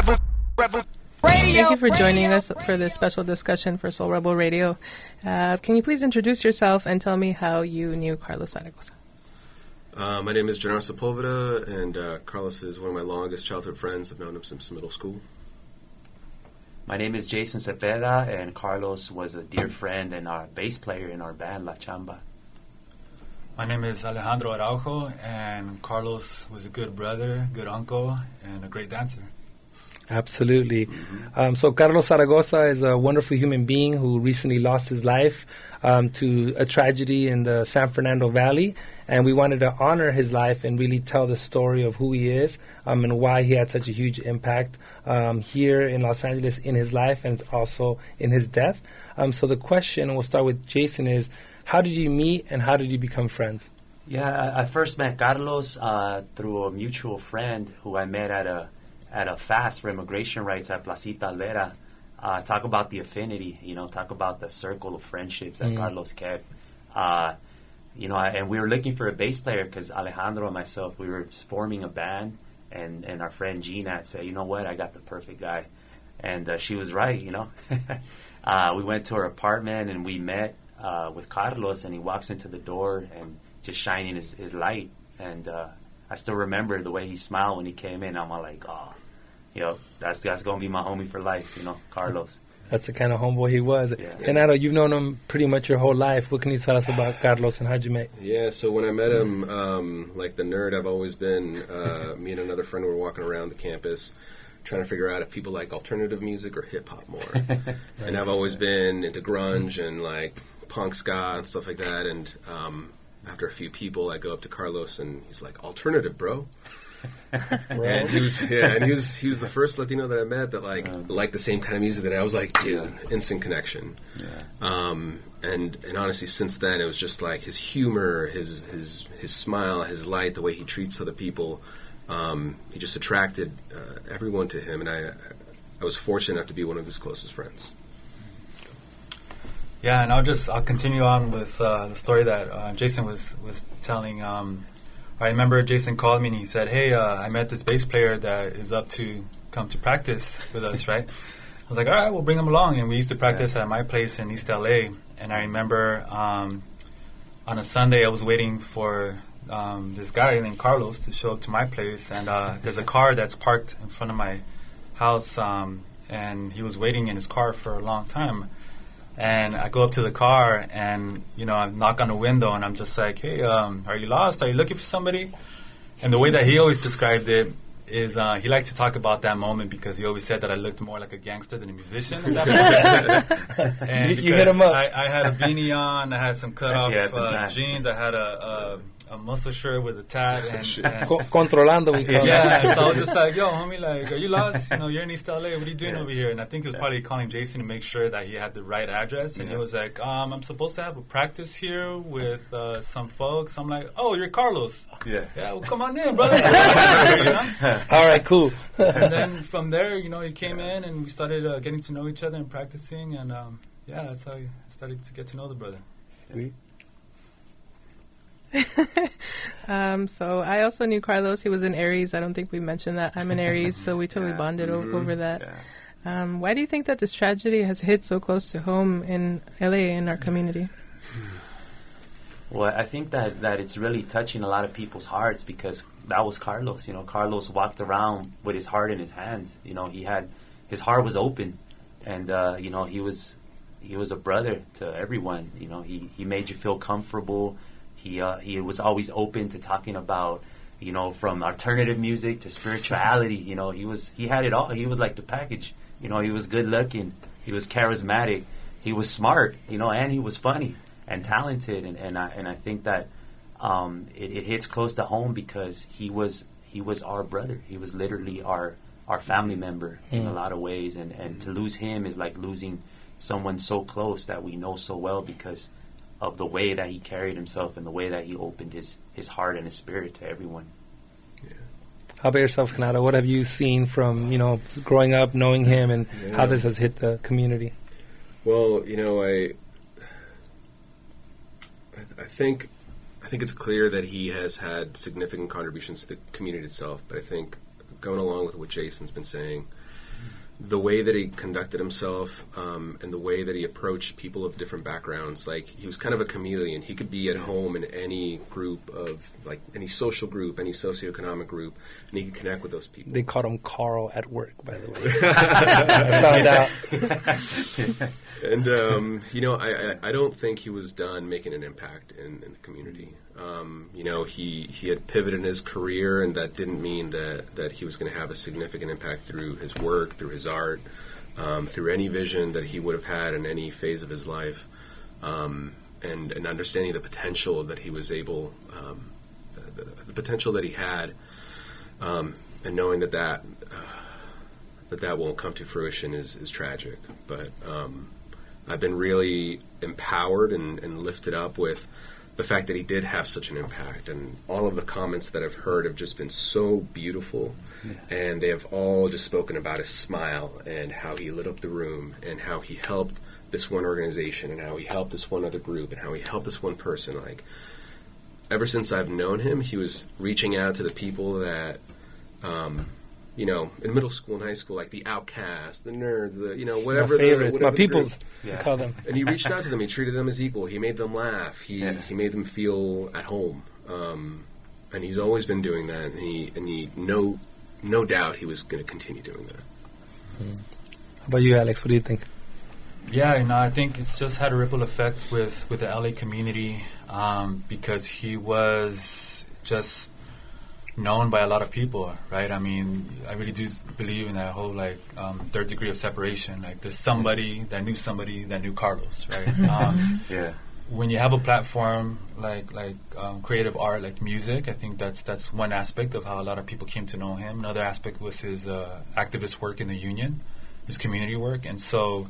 Thank you for joining us for this special discussion for Soul Rebel Radio. Can you please introduce yourself and tell me how you knew Carlos Zaragoza? My name is Genaro and Carlos is one of my longest childhood friends. I've known him since middle school. My name is Jason Cepeda, and Carlos was a dear friend and our bass player in our band, La Chamba. My name is Alejandro Araujo, and Carlos was a good brother, good uncle, and a great dancer. Absolutely. So Carlos Zaragoza is a wonderful human being who recently lost his life to a tragedy in the San Fernando Valley. And we wanted to honor his life and really tell the story of who he is and why he had such a huge impact here in Los Angeles in his life and also in his death. So the question, and we'll start with Jason, is how did you meet and how did you become friends? Yeah, I first met Carlos through a mutual friend who I met at a fast for immigration rights at Placita Alvera. Talk about the affinity, talk about the circle of friendships that Carlos kept. And we were looking for a bass player because Alejandro and myself, we were forming a band, and our friend Gina said, you know what, I got the perfect guy. And she was right, We went to her apartment and we met with Carlos, and he walks into the door and just shining his light. And I still remember the way he smiled when he came in. I'm all like, that's going to be my homie for life, Carlos. That's the kind of homeboy he was. Yeah. Genaro, you've known him pretty much your whole life. What can you tell us about Carlos and how'd you meet? Yeah, so when I met him, like the nerd I've always been, me and another friend were walking around the campus trying to figure out if people like alternative music or hip-hop more. Nice. And I've always been into grunge and like punk ska and stuff like that. And after a few people, I go up to Carlos and he's like, alternative, bro. And he was the first Latino that I met that liked the same kind of music that I was like, dude, instant connection. Yeah. And honestly, since then it was just like his humor, his smile, his light, the way he treats other people. He just attracted everyone to him, and I was fortunate enough to be one of his closest friends. Yeah, and I'll continue on with the story that Jason was telling. I remember Jason called me and he said, hey, I met this bass player that is up to come to practice with us, right? I was like, all right, we'll bring him along. And we used to practice at my place in East LA. And I remember on a Sunday I was waiting for this guy named Carlos to show up to my place. And there's a car that's parked in front of my house. And he was waiting in his car for a long time. And I go up to the car and, I knock on the window and I'm just like, hey, are you lost? Are you looking for somebody? And the way that he always described it is he liked to talk about that moment because he always said that I looked more like a gangster than a musician at that moment. And you hit him up. I had a beanie on, I had some cut-off jeans, I had a muscle shirt with a tat. And Controlando, we call it. Yeah, so I was just like, yo, homie, are you lost? You're in East LA. What are you doing over here? And I think he was probably calling Jason to make sure that he had the right address. And he was like, I'm supposed to have a practice here with some folks. I'm like, oh, you're Carlos. Yeah, well, come on in, brother. All right, cool. And then from there, he came in and we started getting to know each other and practicing. And that's how I started to get to know the brother. Sweet. So I also knew Carlos. He was an Aries. I don't think we mentioned that. I'm an Aries, so we totally bonded over that. Yeah. Why do you think that this tragedy has hit so close to home in LA in our community? Well, I think that it's really touching a lot of people's hearts because that was Carlos. Carlos walked around with his heart in his hands. His heart was open, and he was a brother to everyone. He made you feel comfortable. He was always open to talking about, from alternative music to spirituality. He had it all. He was like the package. He was good looking. He was charismatic. He was smart. And he was funny and talented. And I think that it hits close to home because he was our brother. He was literally our family member in a lot of ways. And to lose him is like losing someone so close that we know so well because of the way that he carried himself and the way that he opened his heart and his spirit to everyone. Yeah. How about yourself, Genaro? What have you seen from, growing up, knowing him, and how this has hit the community? Well, I think it's clear that he has had significant contributions to the community itself, but I think going along with what Jason's been saying, the way that he conducted himself, and the way that he approached people of different backgrounds, like he was kind of a chameleon. He could be at home in any group of, like any social group, any socioeconomic group, and he could connect with those people. They called him Carl at work, by the way. I found out. And, I don't think he was done making an impact in the community. He had pivoted in his career, and that didn't mean that he was going to have a significant impact through his work, through his art, through any vision that he would have had in any phase of his life, and understanding the potential that he was able, the potential that he had, and knowing that won't come to fruition is tragic. But I've been really empowered and lifted up with the fact that he did have such an impact, and all of the comments that I've heard have just been so beautiful, and they have all just spoken about his smile and how he lit up the room and how he helped this one organization and how he helped this one other group and how he helped this one person. Like, ever since I've known him, he was reaching out to the people that, in middle school and high school, like the outcasts, the nerds, whatever. My favorites, whatever my peoples, we call them. And he reached out to them. He treated them as equal. He made them laugh. He made them feel at home. And he's always been doing that. And he no doubt he was going to continue doing that. How about you, Alex? What do you think? Yeah, I think it's just had a ripple effect with the LA community, because he was just known by a lot of people, right? I mean, I really do believe in that whole third degree of separation. Like, there's somebody that knew Carlos, right? When you have a platform like creative art, like music, I think that's one aspect of how a lot of people came to know him. Another aspect was his activist work in the union, his community work, and so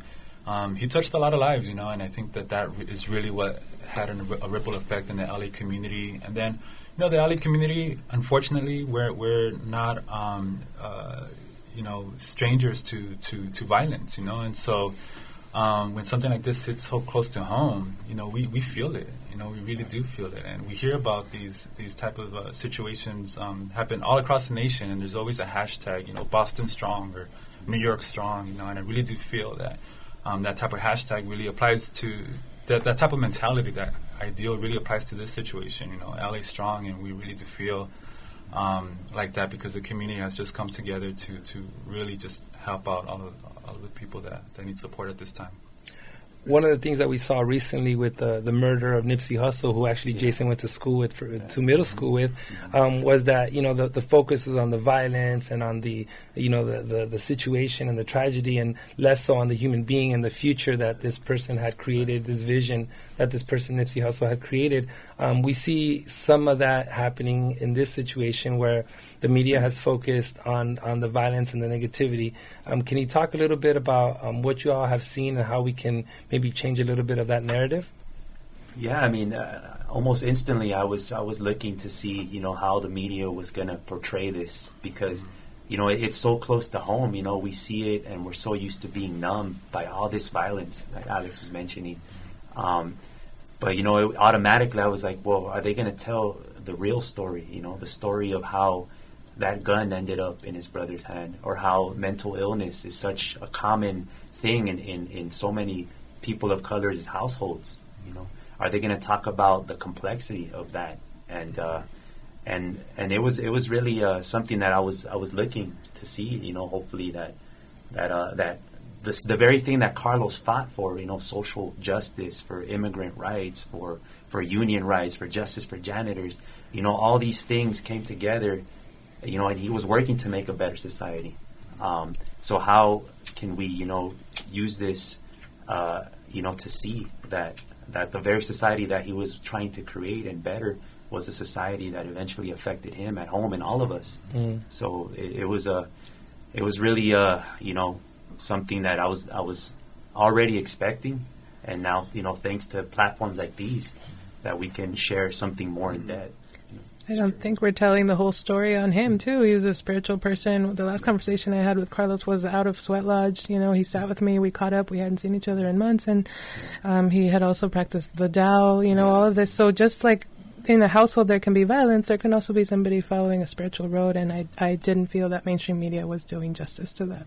he touched a lot of lives, and I think that is really what had a ripple effect in the LA community. And then, the LA community, unfortunately, we're not strangers to violence, and so when something like this hits so close to home, we feel it, we really do feel it, and we hear about these type of situations happen all across the nation, and there's always a hashtag, Boston Strong or New York Strong, and I really do feel that that type of hashtag really applies to that type of mentality, that ideal really applies to this situation. LA Strong, and we really do feel like that because the community has just come together to really just help out all of the people that need support at this time. One of the things that we saw recently with the murder of Nipsey Hussle, who actually Jason went to school with, to middle school with, was that the focus was on the violence and on the situation and the tragedy, and less so on the human being and the future that this person had created, this vision that this person Nipsey Hussle had created. We see some of that happening in this situation where the media has focused on the violence and the negativity. Can you talk a little bit about what you all have seen and how we can maybe change a little bit of that narrative? Yeah, I mean, almost instantly I was looking to see, how the media was going to portray this, because, it's so close to home. We see it, and we're so used to being numb by all this violence, like Alex was mentioning. But, automatically I was like, well, are they going to tell the real story, the story of how that gun ended up in his brother's hand, or how mental illness is such a common thing in so many people of color's households. Are they going to talk about the complexity of that? And it was really something that I was looking to see. Hopefully that the very thing that Carlos fought for, social justice, for immigrant rights, for union rights, for justice for janitors, all these things came together, and he was working to make a better society. So how can we, use this, to see that the very society that he was trying to create and better was a society that eventually affected him at home and all of us. So it was really something that I was already expecting, and now thanks to platforms like these, that we can share something more in depth. I don't think we're telling the whole story on him, too. He was a spiritual person. The last conversation I had with Carlos was out of Sweat Lodge. He sat with me. We caught up. We hadn't seen each other in months. And he had also practiced the Tao, all of this. So just like in a household there can be violence, there can also be somebody following a spiritual road, and I didn't feel that mainstream media was doing justice to that,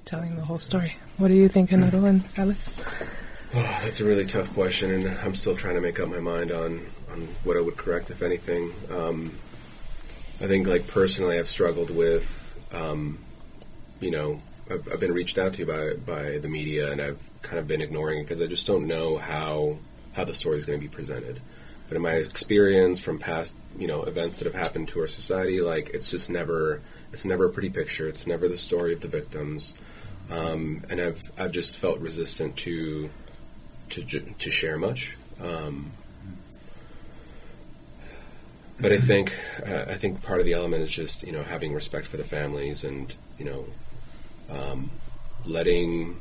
telling the whole story. What do you think, Genaro and Alex? Oh, that's a really tough question, and I'm still trying to make up my mind on what I would correct, if anything. I think, like, personally, I've struggled with, you know, I've been reached out to by the media, and I've kind of been ignoring it because I just don't know how the story is going to be presented. But in my experience from past, you know, events that have happened to our society, like, it's never a pretty picture. It's never the story of the victims, and I've just felt resistant to share much. But I think part of the element is just, you know, having respect for the families, and, you know, letting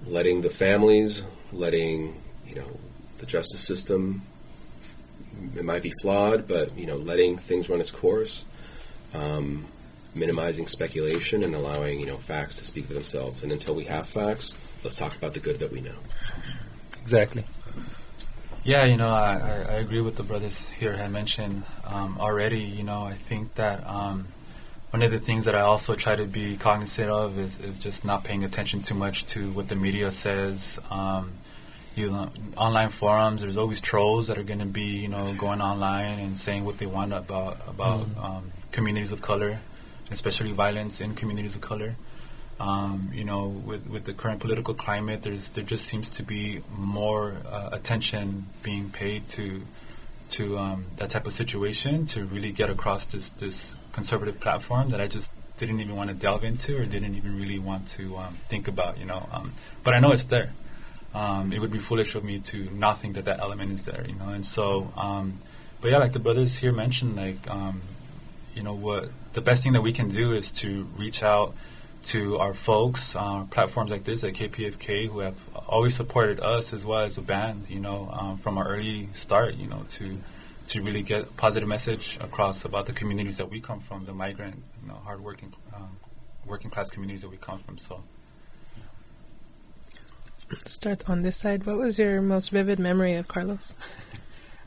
the families, you know, the justice system, it might be flawed, but, you know, letting things run its course, minimizing speculation, and allowing, you know, facts to speak for themselves. And until we have facts, let's talk about the good that we know. Exactly. Yeah, you know, I agree with the brothers here had mentioned already. You know, I think that one of the things that I also try to be cognizant of is just not paying attention too much to what the media says. You know, online forums, there's always trolls that are going to be, you know, going online and saying what they want about communities of color, especially violence in communities of color. You know, with the current political climate, there just seems to be more attention being paid to that type of situation to really get across this conservative platform that I just didn't even want to delve into, or didn't even really want to think about. You know, but I know it's there. It would be foolish of me to not think that element is there. You know, and so, but yeah, like the brothers here mentioned, like, you know, what the best thing that we can do is to reach out to our folks, platforms like this at KPFK, who have always supported us as well as a band, you know, from our early start, you know, to really get a positive message across about the communities that we come from, the migrant, you know, hardworking, working class communities that we come from. So, let's start on this side. What was your most vivid memory of Carlos?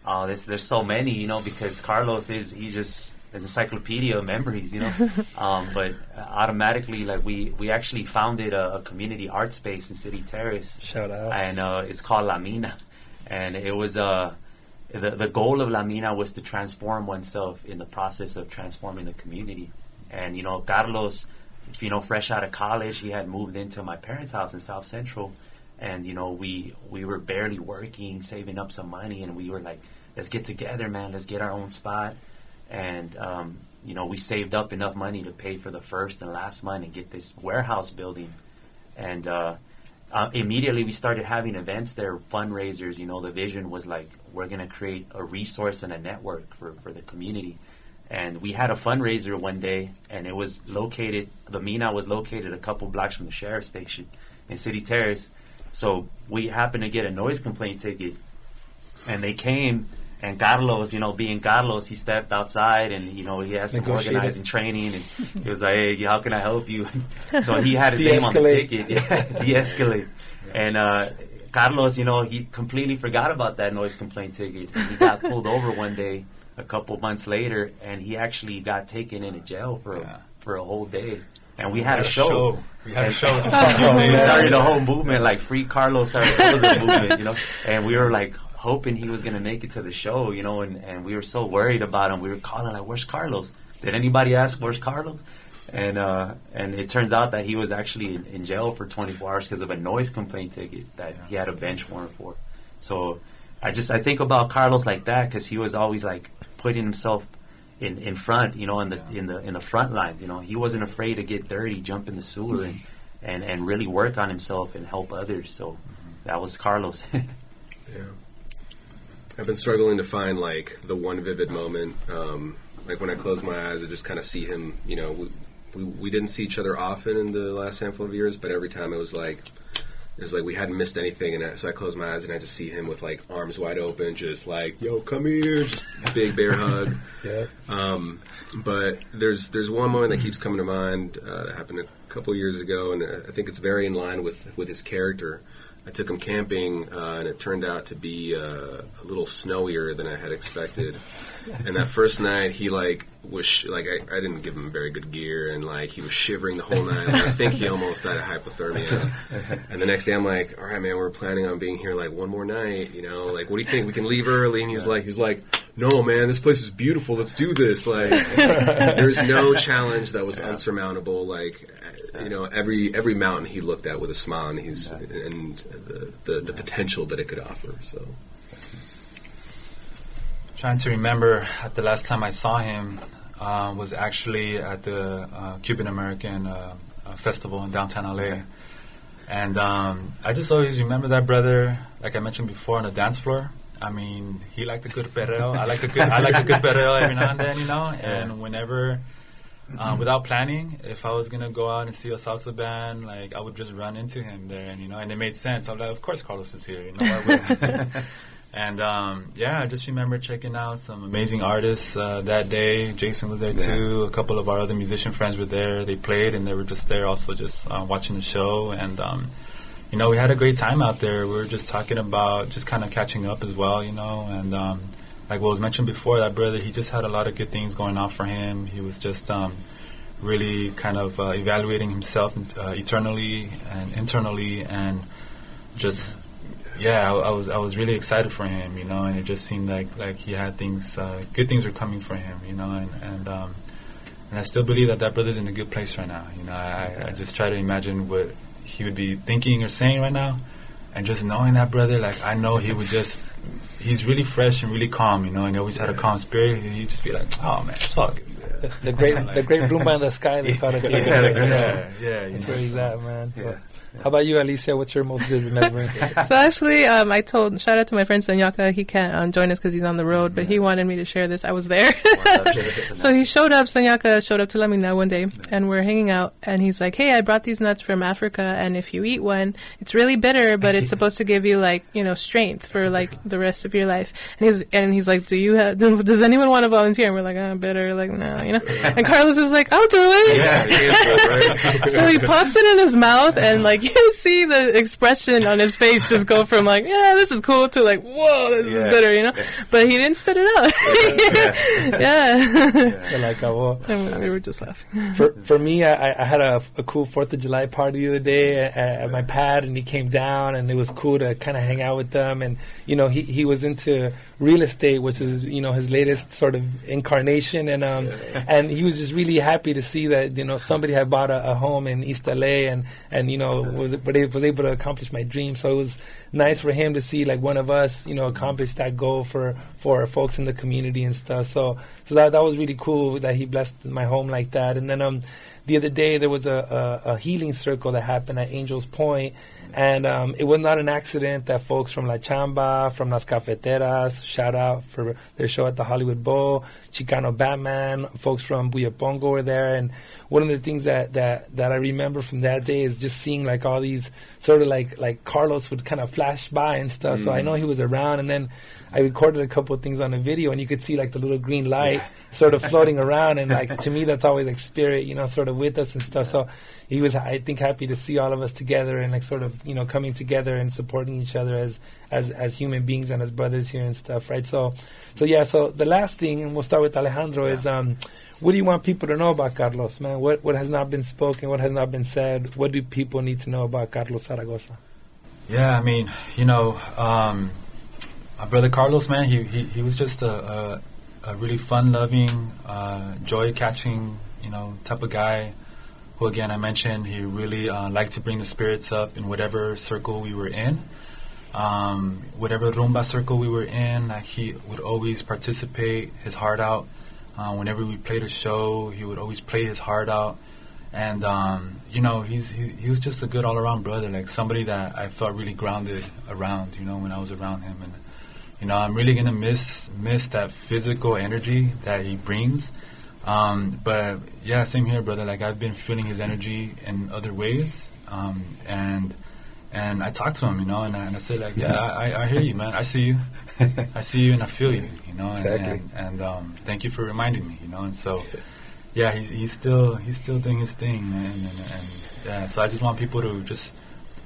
Oh, there's so many, you know, because Carlos he's just an encyclopedia of memories, you know. But automatically, like, we actually founded a community art space in City Terrace. Shout out. And it's called La Mina. And it was the goal of La Mina was to transform oneself in the process of transforming the community. And, you know, Carlos, you know, fresh out of college, he had moved into my parents' house in South Central. And, you know, we were barely working, saving up some money, and we were like, let's get together, man, let's get our own spot. And, you know, we saved up enough money to pay for the first and last month and get this warehouse building. And immediately we started having events there, fundraisers. You know, the vision was like, we're going to create a resource and a network for the community. And we had a fundraiser one day, and it was located, the Mina was located a couple blocks from the sheriff's station in City Terrace. So we happened to get a noise complaint ticket, and they came. And Carlos, you know, being Carlos, he stepped outside, and, you know, he had some organizing training, and he was like, hey, how can I help you? So he had his name on the ticket. Yeah, de-escalate. And Carlos, you know, he completely forgot about that noise complaint ticket. He got pulled over one day a couple months later, and he actually got taken into jail for a whole day. And we had a show. We had a show. We started a whole movement, like Free Carlos Zaragoza movement, you know. And we were like hoping he was going to make it to the show, you know, and we were so worried about him. We were calling like, where's Carlos? Did anybody ask where's Carlos? And it turns out that he was actually in jail for 24 hours because of a noise complaint ticket that he had a bench warrant for. So I think about Carlos like that, because he was always like putting himself in front, you know, in the front lines. You know, he wasn't afraid to get dirty, jump in the sewer, and really work on himself and help others. So that was Carlos. Yeah. I've been struggling to find, like, the one vivid moment. Like, when I close my eyes, I just kind of see him. You know, we didn't see each other often in the last handful of years, but every time it was like we hadn't missed anything. And so I close my eyes and I just see him with, like, arms wide open, just like, yo, come here, just big bear hug. Yeah. But there's one moment that keeps coming to mind that happened a couple years ago, and I think it's very in line with his character. I took him camping, and it turned out to be a little snowier than I had expected. And that first night, he was I didn't give him very good gear, and he was shivering the whole night. I think he almost died of hypothermia. And the next day, I'm like, all right, man, we're planning on being here one more night. What do you think? We can leave early? And he's like, no, man, this place is beautiful. Let's do this. There's no challenge that was unsurmountable. Every mountain he looked at with a smile, and the potential that it could offer. So. Trying to remember at the last time I saw him was actually at the Cuban American festival in downtown LA, and I just always remember that brother, like I mentioned before, on the dance floor. I mean, he liked a good perreo. I like a good perreo every now and then, And whenever, without planning, if I was gonna go out and see a salsa band, I would just run into him there, and it made sense. I'm like, of course, Carlos is here. I would. And I just remember checking out some amazing artists that day. Jason was there too. A couple of our other musician friends were there. They played, and they were just there also just watching the show. And, we had a great time out there. We were just talking about just kind of catching up as well, And like what was mentioned before, that brother, he just had a lot of good things going on for him. He was just really kind of evaluating himself eternally and internally, and just... Yeah, I was really excited for him, and it just seemed like he had things, good things were coming for him, and I still believe that brother's in a good place right now. I just try to imagine what he would be thinking or saying right now, and just knowing that brother, I know he would he's really fresh and really calm, and he always had a calm spirit. He'd just be like, oh man, it's all good. The great Roomba in the sky, they call it. Yeah. That's where he's at, man. Yeah. How about you, Alicia? What's your most vivid memory? So actually, shout out to my friend Sanyaka. He can't join us because he's on the road, but he wanted me to share this. I was there. So he showed up, Sanyaka showed up to Mina one day, and we're hanging out, and he's like, hey, I brought these nuts from Africa, and if you eat one, it's really bitter, but it's supposed to give you, strength for, the rest of your life. And he's like, does anyone want to volunteer? And we're like, oh, bitter, no, And Carlos is like, I'll do it. Yeah, right. So he pops it in his mouth, and, you see the expression on his face just go from this is cool to whoa, this is bitter, But he didn't spit it out. Yeah. And we were just laughing. For me, I had a cool 4th of July party the other day at my pad, and he came down, and it was cool to kind of hang out with them. And he was into real estate, which is his latest sort of incarnation, and he was just really happy to see that somebody had bought a home in East LA, and was able to accomplish my dream. So it was nice for him to see one of us accomplish that goal for folks in the community and stuff. So that was really cool that he blessed my home like that. And then the other day there was a healing circle that happened at Angels Point. And it was not an accident that folks from La Chamba, from Las Cafeteras, shout out for their show at the Hollywood Bowl, Chicano Batman, folks from Buyapongo were there. And one of the things that I remember from that day is just seeing all these sort of like Carlos would kind of flash by and stuff. So I know he was around. And then I recorded a couple of things on a video, and you could see the little green light sort of floating around. And to me, that's always spirit, sort of with us and stuff. So he was, I think, happy to see all of us together and sort of, coming together and supporting each other as human beings and as brothers here and stuff, right? So the last thing, and we'll start with Alejandro, is what do you want people to know about Carlos, man? What has not been spoken? What has not been said? What do people need to know about Carlos Zaragoza? Yeah, I mean, my brother Carlos, man, he was just a really fun-loving, joy-catching, type of guy who, again, I mentioned, he really liked to bring the spirits up in whatever circle we were in. Whatever rumba circle we were in, he would always participate, his heart out. Whenever we played a show, he would always play his heart out. And, he was just a good all-around brother, somebody that I felt really grounded around, when I was around him. And, I'm really going to miss that physical energy that he brings. But, yeah, same here, brother. I've been feeling his energy in other ways. And I talk to him, and I say, I hear you, man. I see you. I see you and I feel you, Exactly. And thank you for reminding me, And so, yeah, he's still doing his thing, man. And so I just want people to just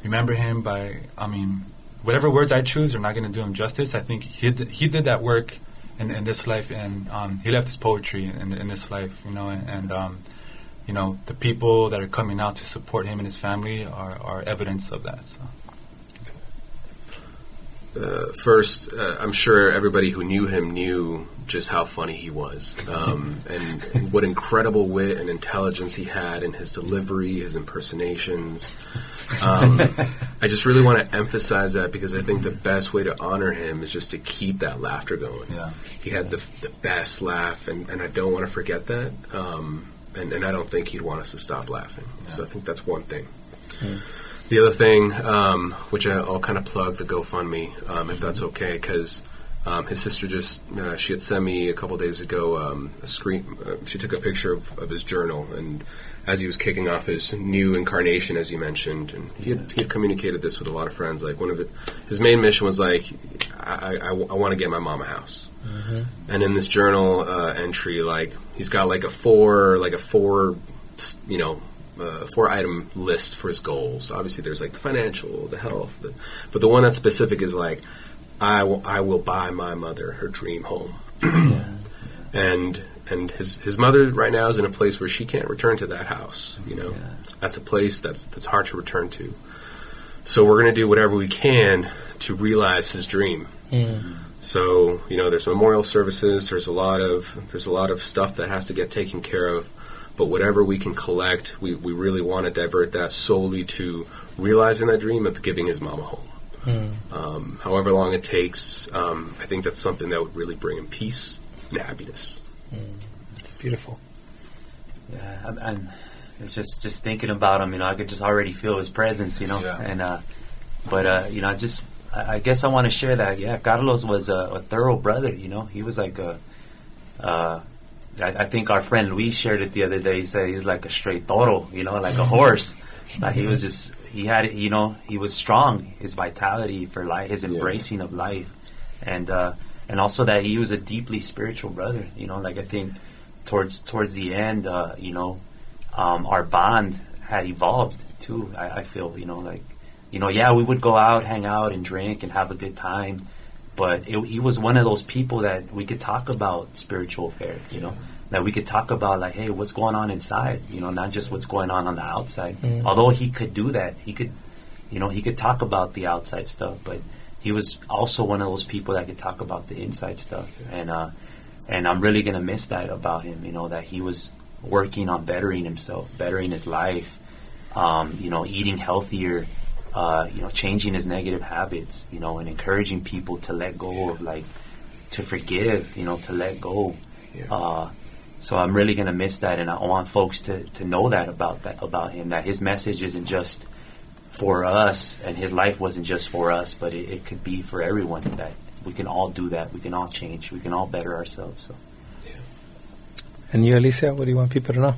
remember him by, I mean, whatever words I choose are not going to do him justice. I think he did that work in this life, and he left his poetry in this life, you know, and you know, the people that are coming out to support him and his family are evidence of that. So. First, I'm sure everybody who knew him knew just how funny he was, and what incredible wit and intelligence he had in his delivery, his impersonations. I just really want to emphasize that, because I think the best way to honor him is just to keep that laughter going. Yeah. He had the best laugh, and I don't want to forget that, and I don't think he'd want us to stop laughing. Yeah. So I think that's one thing. Mm. The other thing, which I'll kind of plug the GoFundMe, if that's okay, because his sister just, she had sent me a couple days ago a screen. She took a picture of his journal, and as he was kicking off his new incarnation, as you mentioned, and he had communicated this with a lot of friends. Like his main mission was like, I want to get my mom a house. Mm-hmm. And in this journal entry, like he's got like a four, you know, 4-item list for his goals. Obviously, there's like the financial, the health, but the one that's specific is like, I will buy my mother her dream home. and his mother right now is in a place where she can't return to that house. You know, that's a place that's hard to return to. So we're going to do whatever we can to realize his dream. So, you know, there's memorial services. There's a lot of stuff that has to get taken care of. But whatever we can collect, we really want to divert that solely to realizing that dream of giving his mom a home. However long it takes, I think that's something that would really bring him peace and happiness. It's beautiful. Yeah, and it's just thinking about him, you know, I could just already feel his presence, you know. Yeah. And but you know, I guess I want to share that. Yeah, Carlos was a thorough brother, you know. He was like I think our friend Luis shared it the other day. He said he's like a straight toro, you know, like a horse. Like he was he had, you know, he was strong. His vitality for life, his embracing of life, and also that he was a deeply spiritual brother. You know, like I think towards the end, you know, our bond had evolved too. I feel, you know, like, you know, yeah, we would go out, hang out, and drink and have a good time. But he was one of those people that we could talk about spiritual affairs, you know, that we could talk about like, hey, what's going on inside, you know, not just what's going on the outside. Although he could do that, he could talk about the outside stuff, but he was also one of those people that could talk about the inside stuff. And I'm really going to miss that about him, you know, that he was working on bettering himself, bettering his life, you know, eating healthier, you know, changing his negative habits, you know, and encouraging people to let go of, like, to forgive, you know, to let go. So I'm really going to miss that, and I want folks to know that about him, that his message isn't just for us, and his life wasn't just for us, but it could be for everyone, that we can all do that, we can all change, we can all better ourselves. So. And you, Alicia, what do you want people to know?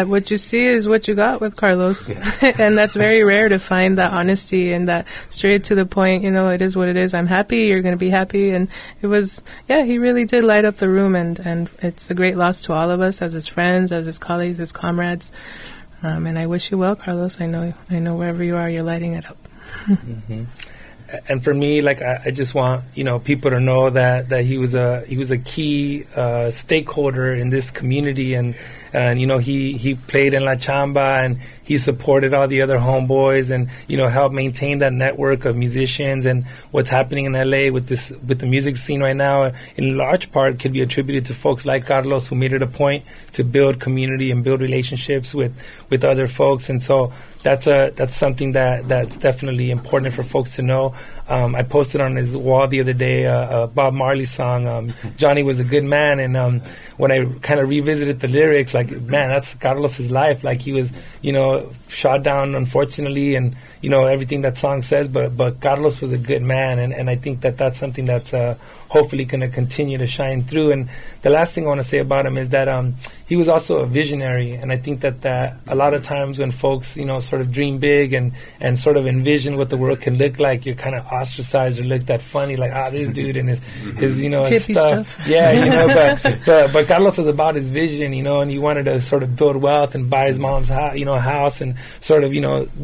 What you see is what you got with Carlos. And that's very rare to find that honesty and that straight to the point, you know, it is what it is. I'm happy, you're going to be happy. And it was, he really did light up the room. And it's a great loss to all of us as his friends, as his colleagues, his comrades. And I wish you well, Carlos. I know wherever you are, you're lighting it up. And for me, like, I just want, you know, people to know that he was a key stakeholder in this community, and you know, he played in La Chamba, and he supported all the other homeboys, and, you know, helped maintain that network of musicians. And what's happening in LA with the music scene right now, in large part, could be attributed to folks like Carlos, who made it a point to build community and build relationships with other folks. And so that's something that's definitely important for folks to know. I posted on his wall the other day a Bob Marley song, Johnny Was a Good Man, and when I kind of revisited the lyrics, like, man, that's Carlos's life. Like, he was, you know, shot down, unfortunately, and, you know, everything that song says, but Carlos was a good man, and I think that's something that's hopefully going to continue to shine through. And the last thing I want to say about him is that he was also a visionary. And I think that a lot of times when folks, sort of dream big and sort of envision what the world can look like, you're kind of ostracized or looked at funny, like, this dude and his his hippie stuff. Yeah, but Carlos was about his vision, and he wanted to sort of build wealth and buy his mom's house and sort of,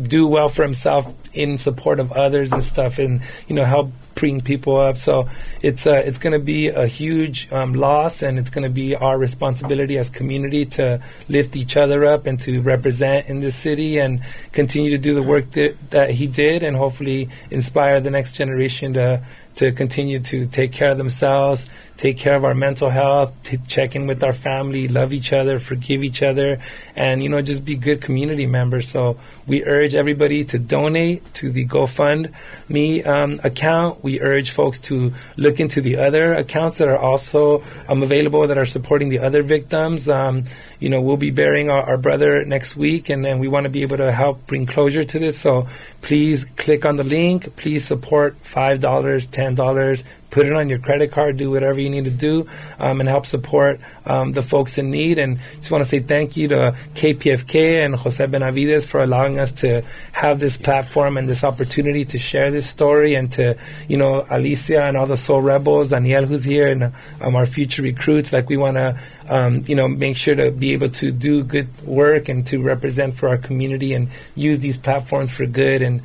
do well for himself in support of others and stuff, and help bring people up. So it's going to be a huge loss, and it's going to be our responsibility as community to lift each other up and to represent in this city and continue to do the work that he did, and hopefully inspire the next generation to continue to take care of themselves, take care of our mental health, to check in with our family, love each other, forgive each other, and, just be good community members. So we urge everybody to donate to the GoFundMe account. We urge folks to look into the other accounts that are also available that are supporting the other victims. We'll be burying our brother next week, and then we want to be able to help bring closure to this. So please click on the link. Please support $5, $10. Put it on your credit card, do whatever you need to do, and help support the folks in need. And just want to say thank you to KPFK and Jose Benavides for allowing us to have this platform and this opportunity to share this story, and to, Alicia and all the Soul Rebels, Daniel who's here, and our future recruits. Like, we want to, make sure to be able to do good work and to represent for our community and use these platforms for good. And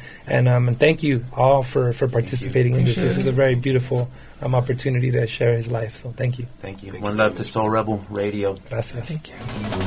thank you all for participating in this. This is a very beautiful opportunity to share his life. So thank you. Thank you. One love to Soul Rebel Radio. Gracias. Thank you.